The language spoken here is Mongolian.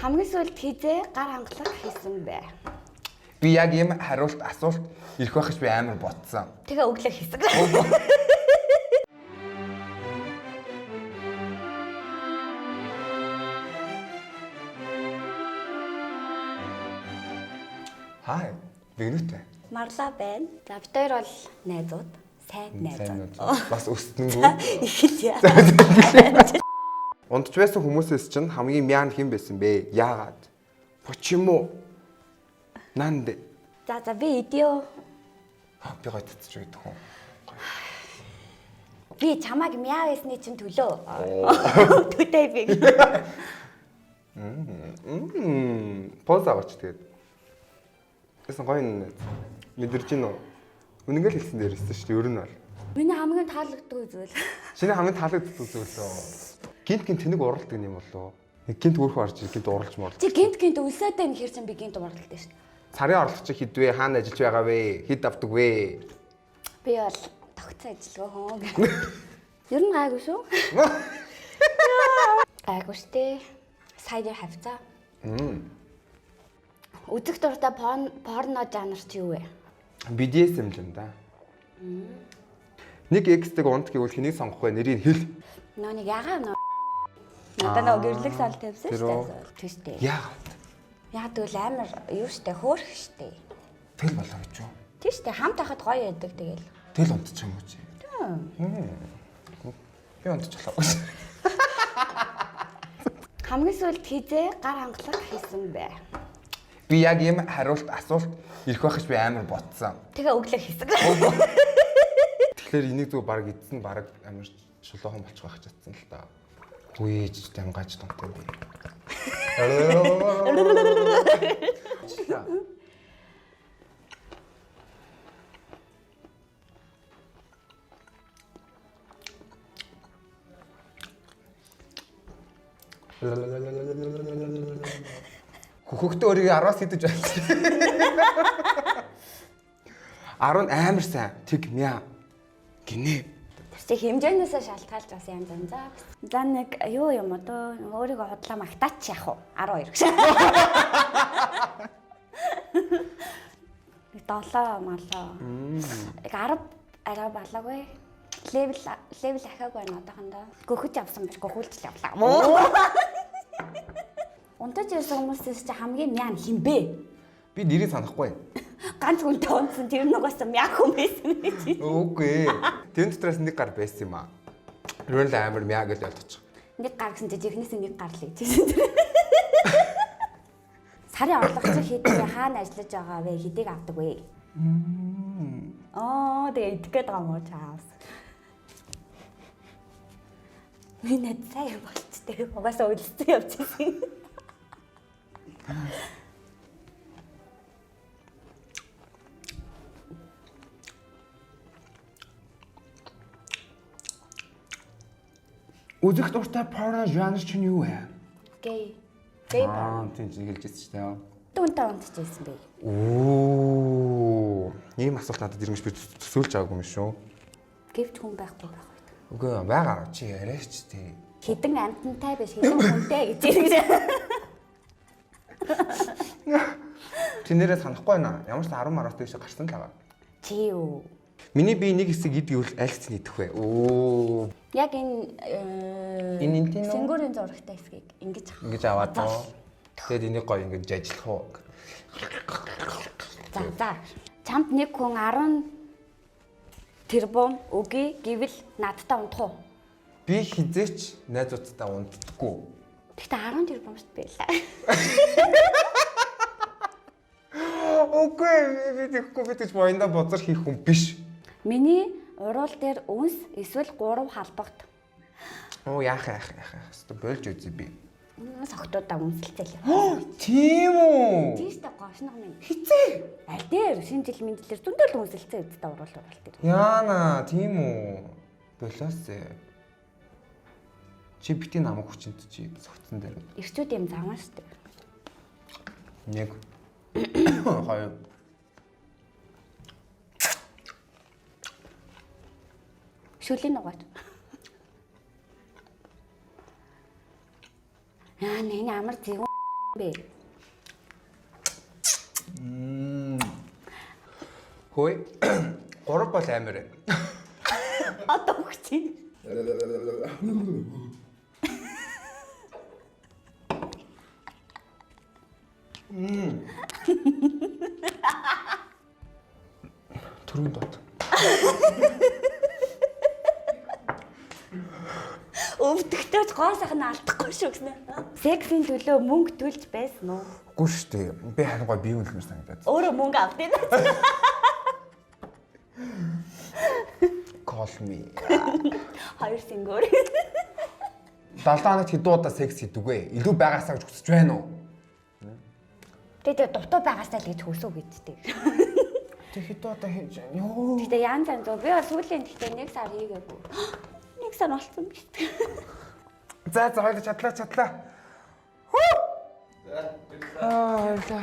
Хамгийн сүүлд хизээ гар хангалах хийсэн бэ? Би яг ийм хариулт асуулт ирэх байх гэж би амар бодсон. Тэгээ өглөө хийсэн. Хай, бигнүтэй. Марлаа байна. За бид хоёр бол найзууд, сайн найзууд. Бас өснөнгөө. Их л яа. Унтж байсан хүмүүсээс чинь хамгийн мян хэн байсан бэ? Яагаад? Почему? Нанде. За би идио. Би гой татчих гэдэг хүн. Би чамайг мяа байсны чинь төлөө. Төдөө би. Поз аваач тэгээд. Тэсэн гоё мэдэрч гин үү? Үнэнгээл хэлсэн дээрсэн шүү дээ. Ер нь бол. Миний хамгийн таалагддаг зүйл. Шинэ хамгийн таалагддаг зүйлөө. Гинт тэнэг уралдаг юм болоо. Нэг гинт өөрхөн орж ир гинт уралж морд. Чи гинт өлсөөтэй нэг хэрсэн би гинт уралдагтай шүү. Сарын орлого чи хідвэ? Хаана ажиллаж байгаа вэ? Хэд авдаг вэ? Би бол тогтцоо ажиллагаа хөө. Ер нь гайгүй шүү. Гайгүй штэ. Сайдэр хавцаа. Үзэх дуртай порно жанр чи юу вэ? BDSM юм да. Нэг экстэйг унт гэвэл хэнийг сонгох вэ? Нэрийг хэл. Нэг ягаа нөө. Надад гэрлэг сал тавьсан шүү дээ. Тэстэй. Яагаад? Яг тэгвэл амар юу штэ хөөх штэ. Тэл болоо гэж юу? Тийш штэ хамт хахад гоё яадаг тэгэл. Тэл унтчих юм уу чи? Би унтчих болоо. Хамгийн сүүлд хизээ гар хангалах хийсэн бэ? Би яг ийм хариулт асуулт ирэх байх гэж би амар бодсон. Тэгээ өглөө хийсэн. Тэгэхээр энийг зүг баг эдсэн баг амар шулуухан болчих байх гэж бодсон л та. Үгүй ч дамгааж томтой би. Хөхөктөө өөрийгөө 10-аас идэж байсан. 10 амар сайн. Тэг мяа. Гинэ. Тэг хэмжээнээсээ шалтгаалж бас янз янз. За нэг юу юм уу дөө өөрийгөө худлаа магтаач яах вэ? 12 гэж. 7 малаа. Яг 10 арай балаагүй. Левел ахаагүй байна одоохондоо. Гөхөж авсан биш гөхүүлж явлаа. Унтаж ирсэн хүмүүсээс чи хамгийн мян хин бэ? Би нэрийг санахгүй. Ганц хүнтэй унтсан тэр нугаас мян хүн байсан гэж. Үгүй. Тэр дотроос нэг гар байсан юм аа. Рүүл амар мяа гэж ойлгочих. Нэг гар гэсэн чи жихнээс нэг гар л хийжсэн. Сарын орлого чи хэдий хаана ажиллаж байгаа вэ? Хэдийг авдаг вэ? Тэгээ идэх гээд байгаа мó чаас. Минь сайн болчтой. Угаасаа үлдсэн явчихсан. Үзэх дуртай порно жанр чинь юу вэ? Гей. Тийм ч хэлжсэн ч тийм. Түүнтэй унтчихсэн бэ. Оо. Ийм асуулт надад ирмэж би төсөөлж байгаагүй юм шүү. Гэвч хүн байхгүй байх үед. Үгүй байгаа чи яриач тий. Хідэн амтантай биш хідэн хүнтэй гэж хэлж. Тэнэрээ санахгүй байна. Ямар ч 10-10-аас дэше гарсан л байгаа. Чи юу? Миний би нэг хэсэг ид гэвэл аль хэсэг идэх вэ? Оо. Яг энэ сэнгүүрийн зурагтай хэсгийг ингэж аваад тоо. Тэгэд энийг гоё ингэж ажиллах уу? За. Чамд нэг хүн 10 тэрбум өгье гэвэл надтай унтах уу? Би хизээч найзуудтай унтдаггүй. Гэхдээ 10 тэрбум шүү дээ байлаа. Окей, би тэгэхгүй би гэж боёнда бозор хийх хүн биш. Миний уруул дээр үнс эсвэл 3 халбагт. Оо яах. Хэвээ болж үзье би. Согтуудаа үнсэлцээ. Тийм үү? Тийштэй гошног минь. Хизээ. Аль дээр шинэ жил мэдлэр зөндөл үнсэлцээ үстэ уруул дээр. Яана, тийм үү? Болоосээ. Чи бити намайг хүчинт чи согтсон дээр. Ирчүүд юм завна штэ. Нэг. Хоёр. Шүлийн нугаач. Яа, нэг амар зэвүүн Бэ. Хөөе. 3 бол амар. Одоо өгч. Түрүүн дот. Өвдөгтөөч гоо сайхан алдахгүй шүү гэсэн. Сексийн төлөө мөнгө төлж байсан уу? Үгүй шүү дээ. Би харин гоо бие үнэлмээр санагдаад. Өөрөө мөнгө авдیں۔ Call me. Хоёр сингөр. 7 хоногт хэд удаа секс хийдэг вэ? Илүү байгаасаа гэж хүсэж байна уу? Тэгээ дутуу байгаасаа л гэж хүсв гэдтэй. Тэг хэд удаа хийж ёо. Гэтэ янз янз би бол сүүлийн гэхдээ 1 сар хийгээгүй. 1 сар болсон биз дээ. За хоёул чадлаа. Хөө. За.